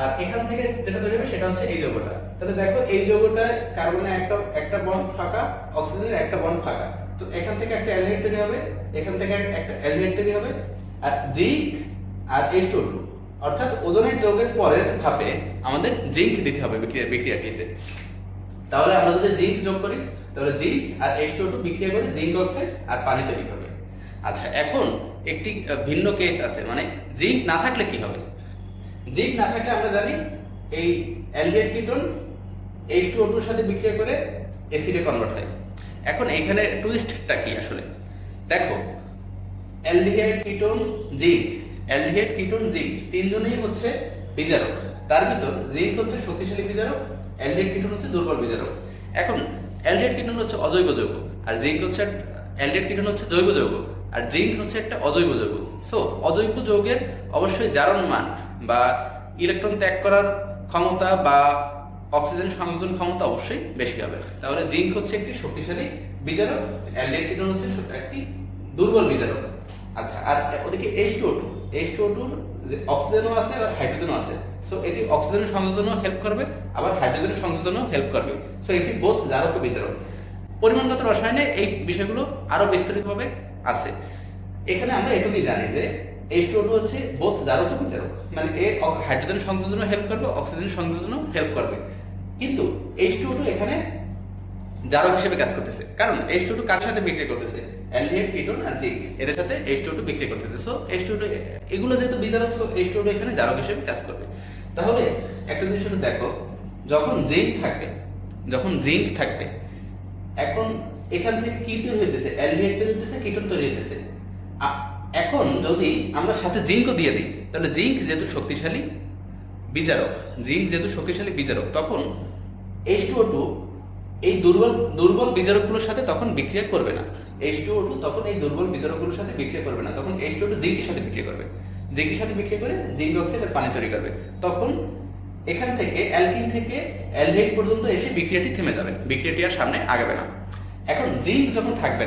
আর এখান থেকে যেটা তৈরি হবে সেটা হচ্ছে এই যৌগটা। তাহলে দেখো এই যৌগটায় কার্বনের একটা বন্ড ফাঁকা, অক্সিজেনের একটা বন্ড ফাঁকা, তো এখান থেকে একটা অ্যালডিহাইড তৈরি হবে, এখান থেকে একটা অ্যালডিহাইড তৈরি হবে। আর জিঙ্ক আর H2O2 অর্থাৎ ওজনের যৌগের পরের ধাপে আমাদের জিঙ্ক দিতে হবে বিক্রিয়াটিতে। তাহলে আমরা যদি জিঙ্ক যোগ করি তাহলে জিঙ্ক আর H2O2 বিক্রিয়া করে জিঙ্ক অক্সাইড আর পানি তৈরি করবে। আচ্ছা, এখন একটি ভিন্ন কেস আছে, মানে জিঙ্ক না থাকলে কি হবে। জিঙ্ক না থাকলে আমরা জানি এই অ্যালডিহাইড কিটোন H2O2 এর সাথে বিক্রিয়া করে অ্যাসিডে কনভার্ট হয়। এখন এখানে টুইস্টটা কি আসলে দেখো, অ্যালডিহাইড কিটোন জিঙ্ক তিনজনেই হচ্ছে বিজারক। তার ভিতর জিঙ্ক হচ্ছে শক্তিশালী বিজারক, অ্যালডিহাইড কিটোন হচ্ছে দুর্বল বিজারক। এখন অ্যালডিহাইড কিটোন হচ্ছে অজৈব যৌগ আর জিঙ্ক হচ্ছে, অ্যালডিহাইড কিটোন হচ্ছে জৈব যৌগ আর জিঙ্ক হচ্ছে একটা অজৈব যৌগ। সো অজৈব যৌগের অবশ্যই জারণ মান বা ইলেকট্রন ত্যাগ করার ক্ষমতা বা অক্সিজেন সংযোজন ক্ষমতা অবশ্যই বেশি হবে। তাহলে জিঙ্ক হচ্ছে একটি শক্তিশালী বিজারক, অ্যালডিহাইড কিটোন হচ্ছে একটি দুর্বল বিজারক। আচ্ছা, আর ওদিকে H2O2 যে অক্সিজেনও আছে আর হাইড্রোজেনও আছে, সো এটি অক্সিজেনের সংযোজনও হেল্প করবে আবার হাইড্রোজেনের সংযোজনও হেল্প করবে। সো এটি বোথ জারক ও বিজারক। পরিমাণগত রসায়নে এই বিষয়গুলো আরো বিস্তারিতভাবে আছে। এখানে আমরা এটুকুই জানি যে H2O2 হচ্ছে বোথ জারক ও বিজারক, মানে এ হাইড্রোজেন সংযোজনও হেল্প করবে, অক্সিজেন সংযোজনও হেল্প করবে। কিন্তু H2O2 এখানে জারক হিসেবে কাজ করতেছে, কারণ H2O2 কার সাথে বিক্রিয়া করতেছে, অ্যালডিহাইড কিটোন আর জিঙ্ক এদের সাথে H2O2 বিক্রিয়া করতেছে। সো H2O2 এগুলো যেহেতু বিজারক, সো H2O2 এখানে জারক হিসেবে কাজ করবে। তাহলে একটা জিনিস হলো দেখো, যখন জিঙ্ক থাকবে এখন এখান থেকে কি তৈরি হইতেছে, অ্যালডিহাইড তৈরি হইতেছে, কিটোন তৈরি হইতেছে। এখন যদি আমরা সাথে জিঙ্কও দিয়ে দিই তাহলে জিঙ্ক যেহেতু শক্তিশালী বিজারক তখন H2O2 এই দুর্বল বিজারকগুলোর সাথে তখন বিক্রিয়া করবে না। H2O2 তখন এই দুর্বল বিজারকগুলোর সাথে বিক্রিয়া করবে না, তখন H2O2 জিঙ্কের সাথে বিক্রিয়া করবে, করে জিঙ্ক অক্সাইড আর পানি তৈরি করবে। তখন এখান থেকে অ্যালকিন থেকে অ্যালডিহাইড পর্যন্ত এসে বিক্রিয়াটি থেমে যাবে, বিক্রিয়াটি আর সামনে আগাবে না। এখন জিঙ্ক যখন থাকবে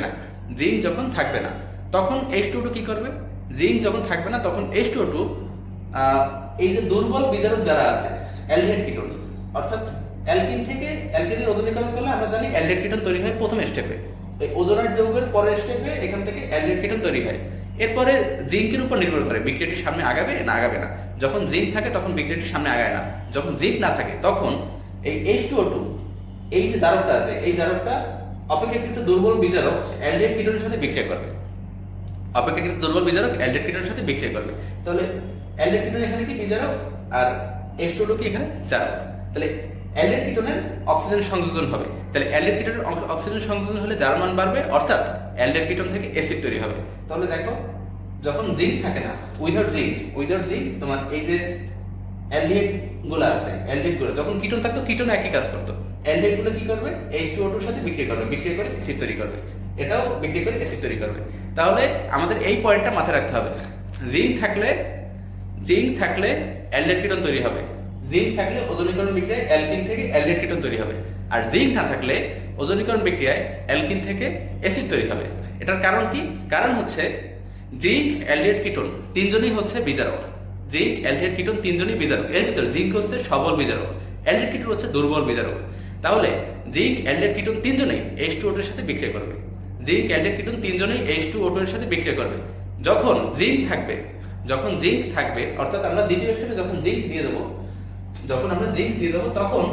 না তখন H2O2 কি করবে, জিঙ্ক যখন থাকবে না তখন H2O2 এই যে দুর্বল বিজারক যারা আছে অ্যালডিহাইড কিটোন, অর্থাৎ অ্যালকিনের ওজনীকরণ করলে আমরা জানি অ্যালডিহাইড কিটোন তৈরি হয় প্রথম স্টেপে, এই ওজোনাইড যৌগের পরের স্টেপে এখান থেকে অ্যালডিহাইড কিটোন তৈরি হয়। এরপরে জিঙ্কের উপর নির্ভর করে বিক্রিয়াটি সামনে আগাবে না আগাবে না। যখন জিঙ্ক থাকে তখন বিক্রিয়াটি সামনে আগায় না, যখন জিঙ্ক না থাকে তখন এই H2O2 এই যে জারকটা আছে এই জারকটা অপেক্ষাকৃত দুর্বল বিজারক অ্যালডিহাইড কিটোনের সাথে বিক্রিয়া করবে, তাহলে অ্যালডিহাইড কিটোন এখানে কি বিজারক আর H2O2 কি এখানে জারক। তাহলে অ্যালডিহাইড কিটোনের অক্সিজেন সংযোজন হবে, তাহলে অ্যালডিহাইড কিটোনের অক্সিজেন সংযোজন হলে জারণ মান বাড়বে, অর্থাৎ অ্যালডিহাইড কিটোন থেকে অ্যাসিড তৈরি হবে। তাহলে দেখো, যখন জিঙ্ক থাকে না, উইদাউট জিঙ্ক তোমার এই যে অ্যালডিহাইড গুলো আছে, যখন কিটোন থাকতো কিটোন একই কাজ করতো, অ্যালডিহাইড গুলো কি করবে, H2O2 এর সাথে বিক্রিয়া করে অ্যাসিড তৈরি করবে, এটাও বিক্রিয়া করে অ্যাসিড তৈরি করবে। তাহলে আমাদের এই পয়েন্টটা মাথায় রাখতে হবে, জিঙ্ক থাকলে অ্যালডিহাইড কিটোন তৈরি হবে, জিঙ্ক থাকলে ওজনীকরণ বিক্রিয়ায় অ্যালকিন থেকে অ্যালডিহাইড কিটোন তৈরি হবে, আর জিঙ্ক না থাকলে ওজনীকরণ বিক্রিয়ায় অ্যালকিন থেকে অ্যাসিড তৈরি হবে। এটার কারণ কি? কারণ হচ্ছে জিঙ্ক, অ্যালডিহাইড কিটোন তিনজনই হচ্ছে বিজারক, এর ভিতর জিঙ্ক হচ্ছে সবল বিজারক, অ্যালডিহাইড কিটোন হচ্ছে দুর্বল বিজারক। তাহলে জিঙ্ক, অ্যালডিহাইড কিটোন তিনজনেই H2O2 এর সাথে বিক্রিয়া করবে, যখন জিঙ্ক থাকবে অর্থাৎ আমরা দ্বিতীয় স্টেপে যখন জিঙ্ক দিয়ে দেবো তখন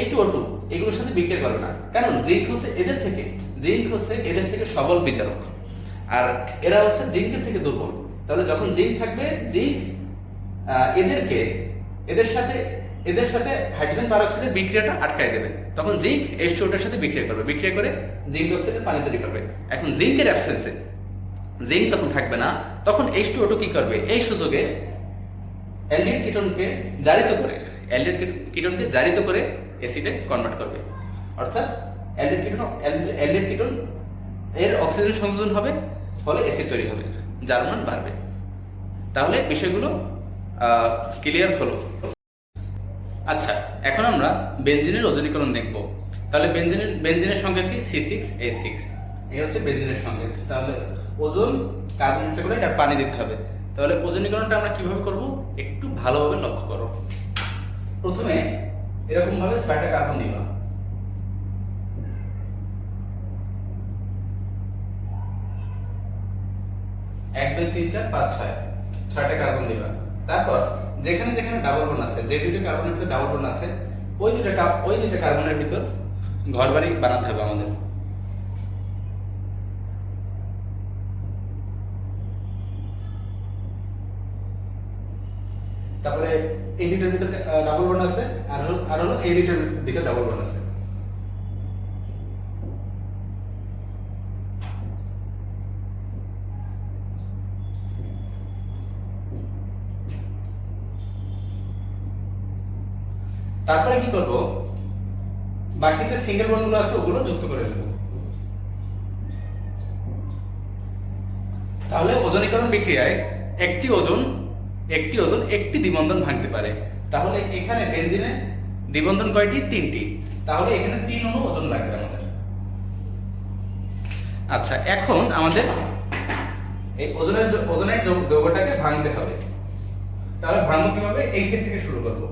H2O2 এগুলোর সাথে বিক্রিয়া করবে না, কারণ জিঙ্ক হচ্ছে এদের থেকে সবল বিজারক আর এরা হচ্ছে জিঙ্কের থেকে দুর্বল। তাহলে যখন জিঙ্ক থাকবে, জিঙ্ক এদের সাথে হাইড্রোজেন পারঅক্সাইডের বিক্রিয়াটা আটকায় দেবে, তখন জিঙ্ক H2O2 এর সাথে বিক্রিয়া করে জিঙ্ক অক্সাইডের পানি তৈরি করবে। এখন জিঙ্কের অ্যাবসেন্সে, জিঙ্ক যখন থাকবে না তখন H2O2 কি করবে, এই সুযোগে অ্যালডিহাইড কিটোনকে জারিত করে অ্যাসিডে কনভার্ট করবে, অর্থাৎ অ্যালডিহাইড কিটোন এর অক্সিজেন সংযোজন হবে, ফলে অ্যাসিড তৈরি হবে, যার মান বাড়বে। তাহলে বিষয়গুলো ক্লিয়ার হলো। আচ্ছা, এখন আমরা বেনজিনের ওজনীকরণ দেখব। তাহলে বেনজিনের সংকেত কি, C6H6, এই হচ্ছে বেনজিনের সংকেত। তাহলে ওজন, কার্বন টেট্রাক্লোরাইড আর পানি দিতে হবে। তাহলে ওজনীকরণটা আমরা কিভাবে করব একটু ভালোভাবে লক্ষ্য করো। প্রথমে এরকম ভাবে 6টা কার্বন দিবা, এক দুই তিন চার পাঁচ ছয়, 6টা কার্বন দিবা। তারপর যেখানে যেখানে ডাবল বন্ড আছে, যে দুটো কার্বনের ভিতরে ডাবল বন্ড আছে, ওই দুটো কার্বনের ভিতর ঘরবাড়ি বানাতে হবে আমাদের। তারপরে এই দুটোর ভিতরে ডাবল বন্ড আছে, আর হলো এই দুটোর ভিতরে ডাবল বন্ড আছে। তারপরে কি করব, বাকি যে সিঙ্গেল বন্ডগুলো আছে ওগুলো যুক্ত করে দেব। তাহলে ওজনীকরণ বিক্রিয়ায় একটি ওজন একটি দ্বিবন্ধন ভাঙতে পারে। তাহলে এখানে বেনজিনে দ্বিবন্ধন কয়টি? 3টি। তাহলে এখানে 3 অণু ওজন লাগবে আমাদের। আচ্ছা, এখন আমাদের এই ওজনের যৌগটাকে ভাঙতে হবে। তাহলে ভাঙবো কিভাবে? এই সেট থেকে শুরু করব।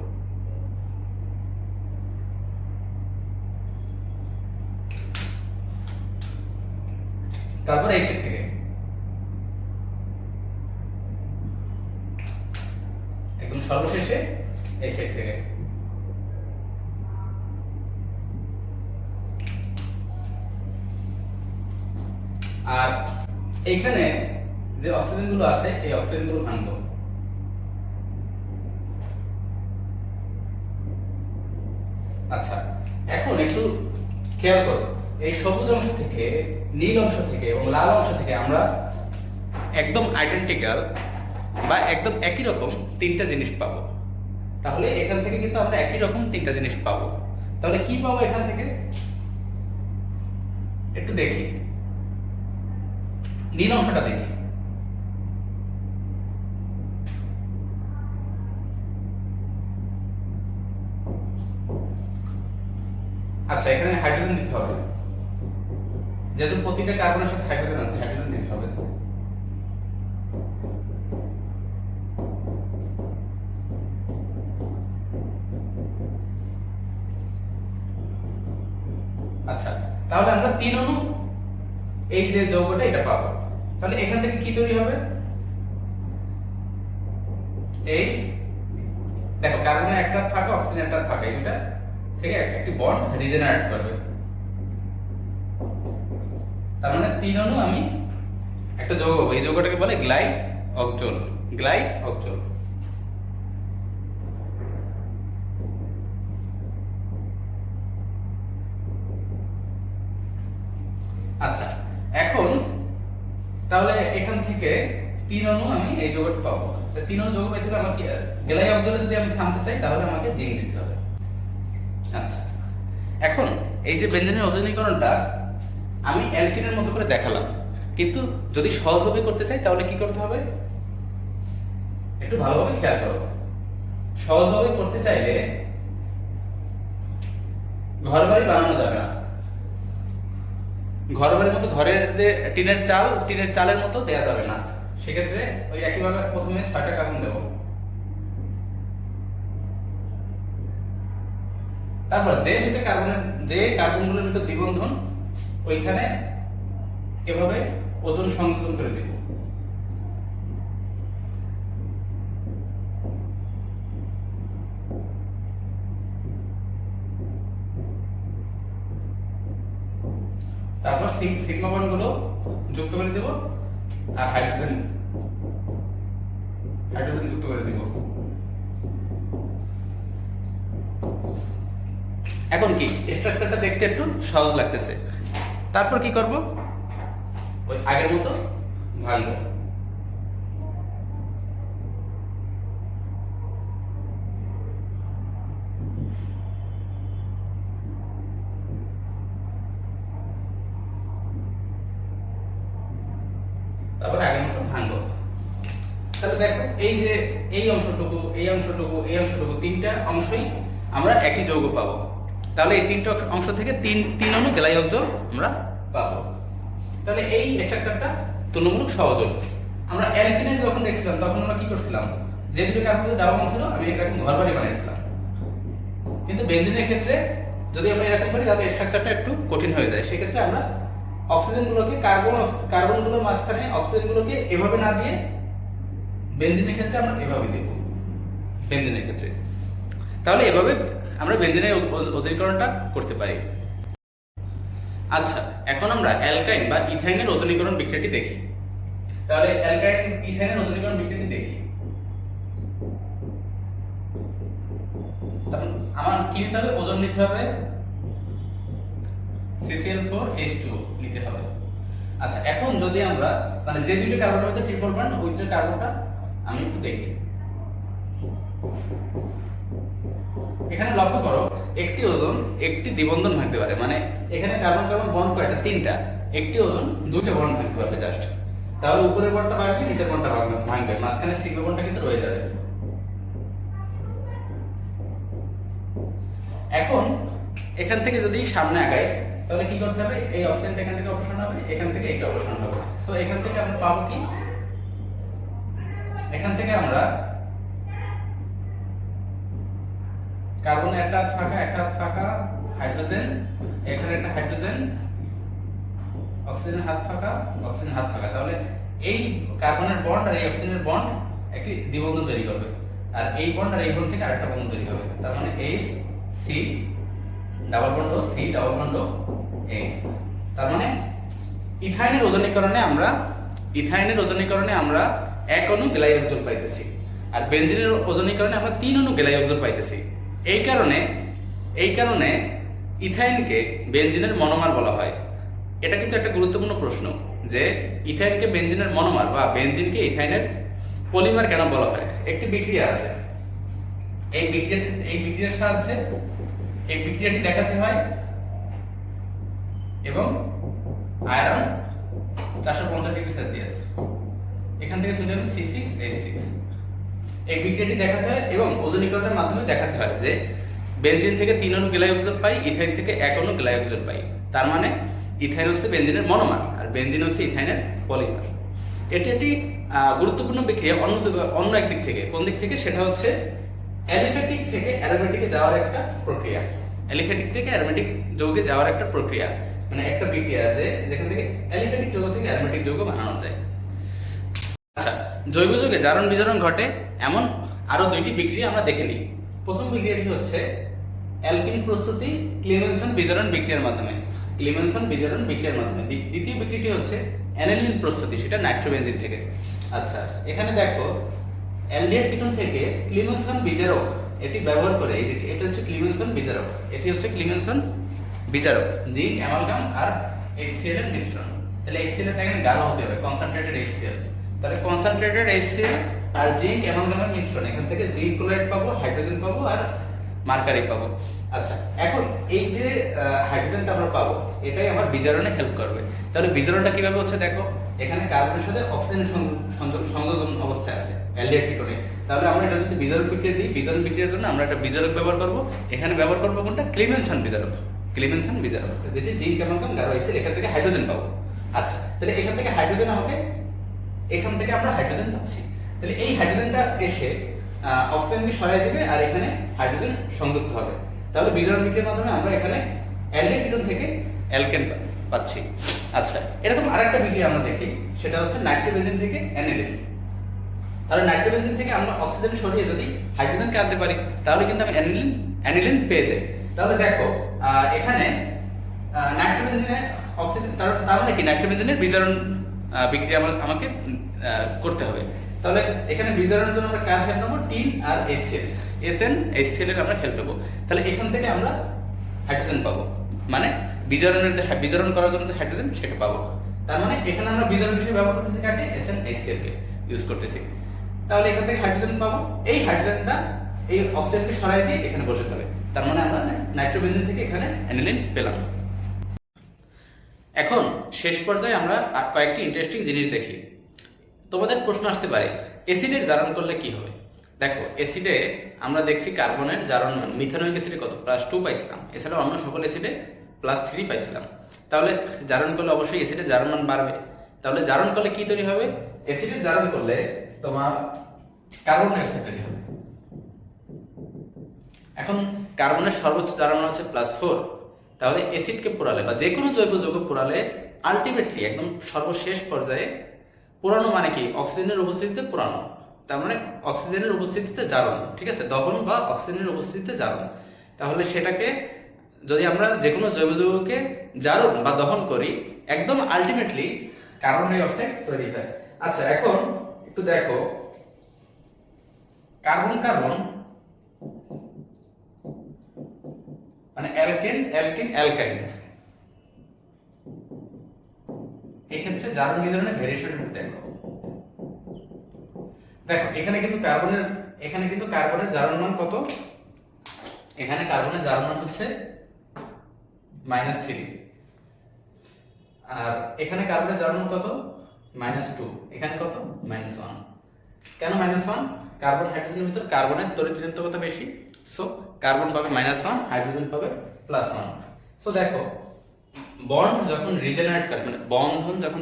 তারপর এই সেট থেকে, একদম সর্বশেষে এই সেট থেকে। আর এইখানে যে অক্সিজেন গুলো আছে এই অক্সিজেন গুলো ভাঙবো। আচ্ছা, এখন একটু খেয়াল করো, এই সবুজ অংশ থেকে, নীল অংশ থেকে এবং লাল অংশ থেকে আমরা একদম আইডেন্টিক্যাল বা একদম একই রকম 3টা জিনিস পাবো। তাহলে এখান থেকে কিন্তু আমরা একই রকম 3টা জিনিস পাবো। তাহলে কি পাবো এখান থেকে? একটু দেখি, নীল অংশটা দেখি। আচ্ছা, এখানে হাইড্রোজেন দিতে হবে, যেহেতু প্রতিটা কার্বনের সাথে হাইড্রোজেন আছে, হাইড্রোজেন দিতে হবে। আচ্ছা, তাহলে আমরা 3 অণু এই যে যৌগটা এটা পাবো। তাহলে এখান থেকে কি তৈরি হবে? H, দেখো কার্বনে একটা থাকে, অক্সিজেন একটা থাকে, এই দুটা থেকে একটি বন্ড রিজেনারেট করবে। তার মানে 3 অণু আমি একটা যৌগ পাবো। এই যৌগটাকে বলে গ্লাইঅক্সোল। আচ্ছা, এখন তাহলে এখান থেকে 3 অণু আমি এই যৌগটা পাবো। 3 অণু যৌগ পেতে হলে আমাকে গ্লাইঅক্সোলে যদি আমি থামতে চাই তাহলে আমাকে জিঙ্ক দিতে হবে। আচ্ছা, এখন এই যে বেনজিনের ওজনীকরণটা আমি অ্যালকিনের মতো করে দেখালাম, কিন্তু যদি সহজভাবে করতে চাই তাহলে কি করতে হবে? একটু ভালোভাবে খেয়াল করো। সহজভাবে করতে চাইলে ঘরবাড়ি বানানো যাবে না। ঘরবাড়ির মতো ঘরের যে টিনের চালের মতো দেয়া যাবে না। সেক্ষেত্রে ওই একইভাবে প্রথমে 6টা কার্বন দেব। তারপর যে কার্বনগুলোর ভিতর দ্বিবন্ধন, ওইখানে এভাবে ওজন সংযোজন করে দেব। তারপর সিগমা বন্ডগুলো যুক্ত করে দেব আর হাইড্রোজেন যুক্ত করে দেব। এখন কি স্ট্রাকচারটা দেখতে একটু সহজ লাগতেছে। তারপর কি করব? ওই আগের মতো ভাঙবো। তারপর আগের মতো ভাঙবো। তাহলে দেখো এই যে এই অংশটুকু 3টা অংশই আমরা একই যৌগ পাবো। তাহলে এই 3টা অংশ থেকে 3 অণু গ্লাইঅক্সোল আমরা পাবো। তাহলে এই স্ট্রাকচারটা তুলনামূলক সহজ। আমরা অ্যালকিনের যখন দেখছিলাম তখন আমরা কি করছিলাম? যে দুটো কার্বনের ডাবল বন্ড ছিল আমি এরকম ঘরবাড়ি বানাইছিলাম। কিন্তু বেনজিনের ক্ষেত্রে যদি আমরা এরকম করি তাহলে স্ট্রাকচারটা একটু কঠিন হয়ে যায়। সেক্ষেত্রে আমরা অক্সিজেনগুলোকে কার্বনগুলোর মাঝখানে অক্সিজেনগুলোকে এভাবে না দিয়ে বেনজিনের ক্ষেত্রে আমরা এভাবে দেব বেনজিনের ক্ষেত্রে। তাহলে এভাবে আমরা বেনজিনের ওজনীকরণটা করতে পারি। আচ্ছা, এখন আমরা অ্যালকাইন বা ইথাইনের ওজনীকরণ বিক্রিয়াটি দেখি। তাহলে অ্যালকাইন ইথাইনের ওজনীকরণ বিক্রিয়াটি দেখি। তখন আমার কি নিতে হবে? ওজন নিতে হবে CCl4H2O নিতে হবে। আচ্ছা, এখন যদি আমরা মানে যে দুইটা কার্বনের মধ্যে ট্রিপল বন্ড, ওই দুটো কার্বনটা আমি একটু দেখি। এখানে লক্ষ্য করো, একটি ওজন একটি দ্বিবন্ধন ভাঙতে পারে, মানে এখানে কার্বন কার্বন বন্ড কয়টা? তিনটা। একটি ওজন দুইটা বন্ড ভাঙতে পারবে জাস্ট। তাহলে উপরের বন্ডটা ভাঙবে, নিচের বন্ডটা ভাঙবে, মাঝখানে সিগমা বন্ডটা কিন্তু রয়ে যাবে। এখন এখান থেকে যদি সামনে আগাই তাহলে কি করতে হবে? এই অক্সিজেনটা এখান থেকে অপসারণ হবে, এখান থেকে এটা অপসারণ হবে। সো এখান থেকে আমরা পাবো কি? এখান থেকে আমরা কার্বন একটা ফাঁকা হাইড্রোজেন, এখানে একটা হাইড্রোজেন, অক্সিজেন হাত ফাঁকা, অক্সিজেন হাত ফাঁকা। তাহলে এই কার্বনের বন্ড আর এই অক্সিজেনের বন্ড একটি দ্বিবন্ধন তৈরি করবে, আর এই বন্ড আর এই বন্ড থেকে আরেকটা বন্ধন তৈরি হবে। তার মানে H C double bond C double bond H। তার মানে ইথাইনের ওজনীকরণে আমরা এক অণু গ্যালাই অক্সিজেন পাইতেছি, আর বেনজিনের ওজনীকরণে আমরা 3 অণু গ্যালাই অক্সিজেন পাইতেছি। এই কারণে ইথাইনকে বেনজিনের মনোমার বলা হয়। এটা কিন্তু একটা গুরুত্বপূর্ণ প্রশ্ন যে ইথাইনকে বেনজিনের মনোমার বা বেনজিনকে ইথাইনের পলিমার কেন বলা হয়? একটি বিক্রিয়া আছে, এই বিক্রিয়ার সাহায্যে এই বিক্রিয়াটি দেখাতে হয় এবং আয়রন 450 ডিগ্রি সেলসিয়াস এখান থেকে চলে যাবে C6H6। এই বিক্রিয়াটি দেখাতে হয় এবং ওজনীকরণের মাধ্যমে দেখাতে হয় যে বেনজিন থেকে 3 অণু গ্যালাই অক্সিজেন পাই, ইথাইন থেকে 1 অণু গ্যালাই অক্সিজেন পাই। তার মানে ইথাইন হচ্ছে বেনজিনের মনোমার আর বেনজিন হচ্ছে ইথাইনের পলিমার। এটি একটি গুরুত্বপূর্ণ বিক্রিয়া অন্য এক দিক থেকে। কোন দিক থেকে? সেটা হচ্ছে অ্যালিফ্যাটিক থেকে অ্যারোমেটিকে যাওয়ার একটা প্রক্রিয়া। অ্যালিফ্যাটিক থেকে অ্যারোমেটিক যৌগে যাওয়ার একটা প্রক্রিয়া, মানে একটা বিক্রিয়া যেখান থেকে অ্যালিফ্যাটিক যৌগ থেকে অ্যারোমেটিক যৌগ বানানো যায়। আচ্ছা, জৈব যৌগে জারণ বিজারণ ঘটে এমন আরো দুইটি বিক্রিয়া আমরা দেখে নিই। প্রথম বিক্রিয়াটি হচ্ছে অ্যালকিন প্রস্তুতি ক্লিমেনসন বিজারণ বিক্রিয়ার মাধ্যমে। দ্বিতীয় বিক্রিয়াটি হচ্ছে অ্যানিলিন প্রস্তুতি, সেটা নাইট্রোবেনজিন থেকে। আচ্ছা, এখানে দেখো অ্যালডিহাইড কিটোন থেকে ক্লিমেনসন বিজারক এটি ব্যবহার করে, এই যে এটা হচ্ছে ক্লিমেনসন বিজারক, এটি হচ্ছে ক্লিমেনসন বিজারক, জিঙ্ক অ্যামালগাম আর HCl এর মিশ্রণ। তাহলে HCl এর এখানে গাঢ় হতে হবে, কনসেন্ট্রেটেড HCl। তাহলে কনসেন্ট্রেটেড HCl আর জিঙ্ক অ্যামালগামের মিশ্রণ, এখান থেকে জিঙ্ক ক্লোরাইড পাবো, হাইড্রোজেন পাবো আর মার্কারি পাবো। আচ্ছা, এখন এই যে হাইড্রোজেনটা আমরা পাবো এটাই আমার বিজারণে হেল্প করবে। তাহলে বিজারণটা কিভাবে হচ্ছে? দেখো, এখানে কার্বনের সাথে অক্সিজেন সংযোজন অবস্থায় আছে অ্যালডিহাইড কিটোনে। তাহলে আমরা এটা যদি বিজারক বিক্রিয়া দিই, বিজারক বিক্রিয়ার জন্য আমরা একটা বিজারক ব্যবহার করব। এখানে ব্যবহার করবো কোনটা? ক্লিমেনসন বিজারক, যেটি জিঙ্ক অ্যামালগাম গাঢ় HCl, এখান থেকে হাইড্রোজেন পাবো। আচ্ছা, তাহলে এখান থেকে আমরা হাইড্রোজেন পাচ্ছি। তাহলে এই হাইড্রোজেনটা এসে অক্সিজেনকে সরাই দিবে আর এখানে হাইড্রোজেন সংযুক্ত হবে। তাহলে বিজারণ বিক্রিয়ার মাধ্যমে আমরা এখানে অ্যালডিহাইড কিটোন থেকে অ্যালকেন পাচ্ছি। আচ্ছা, এরকম আরেকটা বিক্রিয়া আমরা দেখি, সেটা হচ্ছে নাইট্রোবেনজিন থেকে অ্যানিলিন। তাহলে নাইট্রোবেনজিন থেকে আমরা অক্সিজেন সরিয়ে যদি হাইড্রোজেনকে আনতে পারি তাহলে কিন্তু আমি অ্যানিলিন পেয়ে যাই। তাহলে দেখো এখানে নাইট্রোবেনজিনে অক্সিজেন, তার মানে কি নাইট্রোবেনজিনের বিজারণ বিক্রিয়া আমাকে করতে হবে। তাহলে এখানে বিজারণের জন্য আমরা কার হেল্প নেবো? টিন আর HCl, SN HCl এর আমরা হেল্প নেবো। তাহলে এখান থেকে আমরা হাইড্রোজেন পাবো, মানে বিজারণ করার জন্য যে হাইড্রোজেন সেটা পাবো। তার মানে এখানে আমরা বিজারণ হিসেবে ব্যবহার করতেছি কাকে? SN HCl কে ইউজ করতেছি। তাহলে এখান থেকে হাইড্রোজেন পাবো, এই হাইড্রোজেনটা এই অক্সিজেনকে সরাই দিয়ে এখানে বসে যাবে। তার মানে আমরা নাইট্রোবেনজিন থেকে এখানে অ্যানিলিন পেলাম। এখন শেষ পর্যায়ে আমরা কয়েকটি ইন্টারেস্টিং জিনিস দেখি। তোমাদের প্রশ্ন আসতে পারে অ্যাসিডের জারণ করলে কি হবে? দেখো, অ্যাসিডে আমরা দেখছি কার্বনের জারণ মান মিথানোয়িক অ্যাসিডে কত? +2 পাইছিলাম, এছাড়া অন্য সকল অ্যাসিডে +3 পাইছিলাম। তাহলে জারণ করলে অবশ্যই অ্যাসিডের জারণ মান বাড়বে। তাহলে জারণ করলে কি তৈরি হবে? অ্যাসিডের জারণ করলে তোমার কার্বন ডাই অক্সাইড তৈরি হবে। এখন কার্বনের সর্বোচ্চ জারণ মান হচ্ছে +4, তাহলে অ্যাসিডকে পোড়ালে বা যে কোনো জৈব যৌগ পোড়ালে আলটিমেটলি একদম সর্বশেষ পর্যায়ে পোড়ানো মানে কি, অক্সিজেনের উপস্থিতিতে পোড়ানো, তার মানে অক্সিজেনের উপস্থিতিতে জারণ, ঠিক আছে, দহন বা অক্সিজেনের উপস্থিতিতে জারণ। তাহলে সেটাকে যদি আমরা যে কোনো জৈব যৌগকে জারণ বা দহন করি, একদম আলটিমেটলি কার্বন ডাই অক্সাইড তৈরি হয়। আচ্ছা, এখন একটু দেখো, কার্বন কার্বন মানে অ্যালকেন অ্যালকিন অ্যালকাইন, এই ক্ষেত্রে জারণ বিজারণের ভেরিয়েশন দেখো। দেখো এখানে কিন্তু কার্বনের জারণ মান কত, এখানে কার্বনের জারণ মান হচ্ছে -3, আর এখানে কার্বনের জারণ মান কত, -2, এখানে কত, -1। কেন -1? কার্বন হাইড্রোজেনের ভিতর কার্বনের তড়িৎ ঋণাত্মকতা বেশি, সো কার্বন পাবে -1, হাইড্রোজেন পাবে +1। সো দেখো, বন্ড যখন রিজেনারেট করে, মানে বন্ধন যখন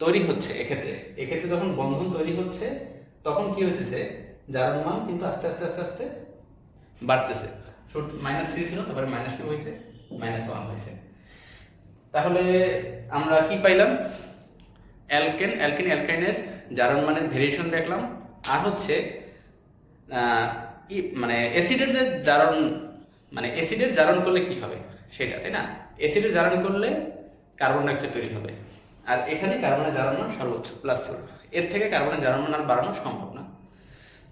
তৈরি হচ্ছে, এক্ষেত্রে যখন বন্ধন তৈরি হচ্ছে, তখন কি হইতেছে, জারণ মান কিন্তু আস্তে আস্তে আস্তে আস্তে বাড়তেছে। -3 ছিল, তারপরে -2 হয়েছে, -1 হয়েছে। তাহলে আমরা কি পাইলাম, অ্যালকেন অ্যালকিন অ্যালকাইনের জারণ মানের ভেরিয়েশন দেখলাম, আর হচ্ছে মানে অ্যাসিডের যে জারণ, মানে অ্যাসিডের জারণ করলে কি হবে সেটা, তাই না? অ্যাসিডের জারণ করলে কার্বন ডাইঅক্সাইড তৈরি হবে, আর এখানে কার্বনের জারণ মান সর্বোচ্চ +4, এর থেকে কার্বনের জারণ মান আর বাড়ানো সম্ভব না।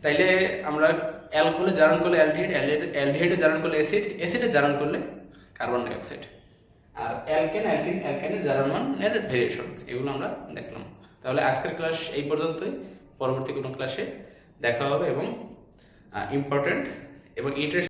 তাইলে আমরা অ্যালকোহলে জারণ করলে অ্যালডিহাইড, অ্যালডিহাইডে জারণ করলে অ্যাসিড, অ্যাসিডে জারণ করলে কার্বন ডাইঅক্সাইড, আর অ্যালকেন অ্যালকিন অ্যালকাইনের জারণ মানের ভেরিয়েশন, এগুলো আমরা দেখলাম। তাহলে আজকের ক্লাস এই পর্যন্তই, পরবর্তী কোনো ক্লাসে দেখা হবে এবং ইম্পর্টেন্ট এবং ইন্টারেস্ট